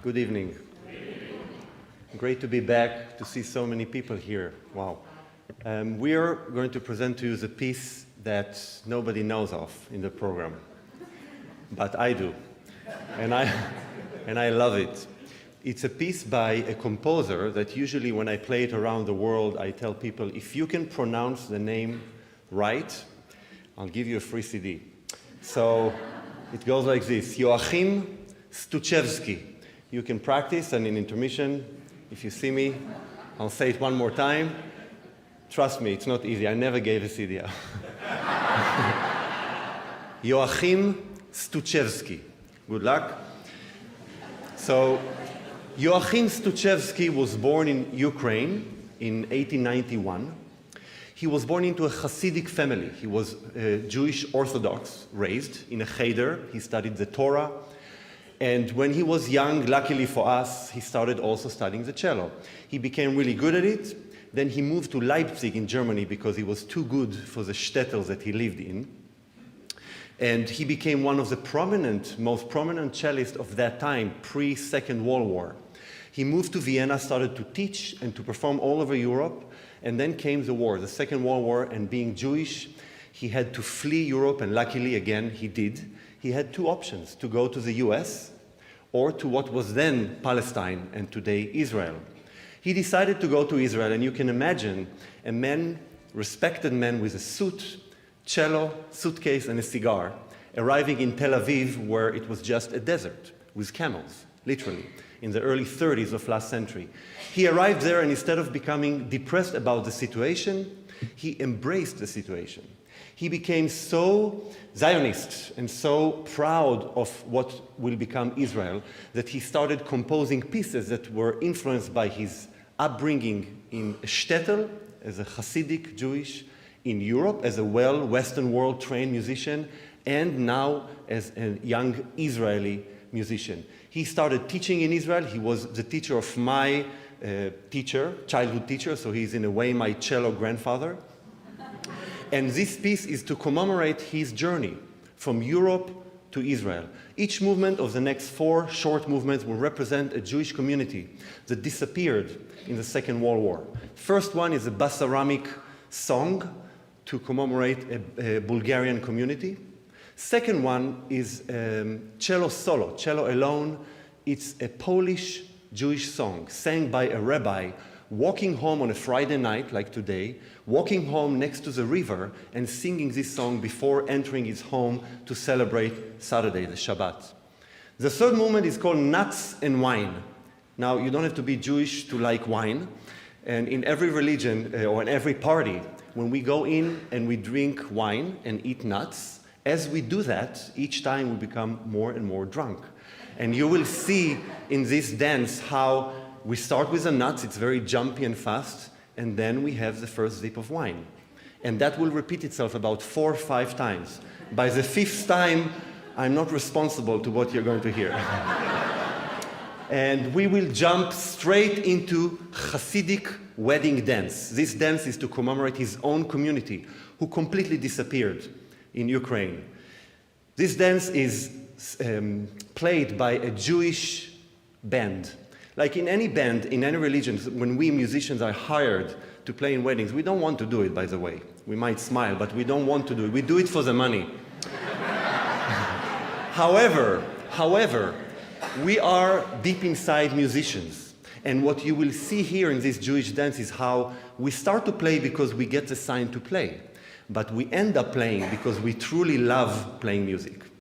Good evening. Great to be back, to see so many people here. Wow. We are going to present to you the piece that nobody knows of in the program, but I do, and I love it. It's a piece by a composer that usually when I play it around the world, I tell people, if you can pronounce the name right, I'll give you a free CD. So it goes like this: Joachim Stutschewsky. You can practice, and in intermission, if you see me, I'll say it one more time. Trust me, it's not easy. I never gave a CD out. Joachim Stutschewsky. Good luck. So, Joachim Stutschewsky was born in Ukraine in 1891. He was born into a Hasidic family. He was Jewish Orthodox, raised in a cheder. He studied the Torah. And when he was young, luckily for us, he started also studying the cello. He became really good at it. Then he moved to Leipzig in Germany because he was too good for the shtetl that he lived in. And he became one of the most prominent cellists of that time, pre-Second World War. He moved to Vienna, started to teach and to perform all over Europe. And then came the war, the Second World War, and being Jewish, he had to flee Europe, and luckily, again, he did. He had two options: to go to the US or to what was then Palestine and today Israel. He decided to go to Israel, and you can imagine a man, respected man with a suit, cello, suitcase, and a cigar, arriving in Tel Aviv, where it was just a desert with camels, literally, in the early 30s of last century. He arrived there, and instead of becoming depressed about the situation, he embraced the situation. He became so Zionist and so proud of what will become Israel that he started composing pieces that were influenced by his upbringing in shtetl as a Hasidic Jewish, in Europe as a Western world trained musician, and now as a young Israeli musician. He started teaching in Israel. He was the teacher of my childhood teacher, so he's in a way my cello grandfather. And this piece is to commemorate his journey from Europe to Israel. Each movement of the next 4 short movements will represent a Jewish community that disappeared in the Second World War. First one is a Basaramic song to commemorate a Bulgarian community. Second one is cello solo, cello alone. It's a Polish Jewish song sang by a rabbi walking home on a Friday night, like today, walking home next to the river and singing this song before entering his home to celebrate Saturday, the Shabbat. The third movement is called Nuts and Wine. Now, you don't have to be Jewish to like wine. And in every religion or in every party, when we go in and we drink wine and eat nuts, as we do that, each time we become more and more drunk. And you will see in this dance how we start with the nuts, it's very jumpy and fast, and then we have the first sip of wine. And that will repeat itself about 4 or 5 times. By the 5th time, I'm not responsible to what you're going to hear. And we will jump straight into Hasidic wedding dance. This dance is to commemorate his own community, who completely disappeared in Ukraine. This dance is played by a Jewish band. Like in any band, in any religion, when we musicians are hired to play in weddings, we don't want to do it, by the way. We might smile, but we don't want to do it. We do it for the money. However, we are deep inside musicians. And what you will see here in this Jewish dance is how we start to play because we get assigned to play. But we end up playing because we truly love playing music.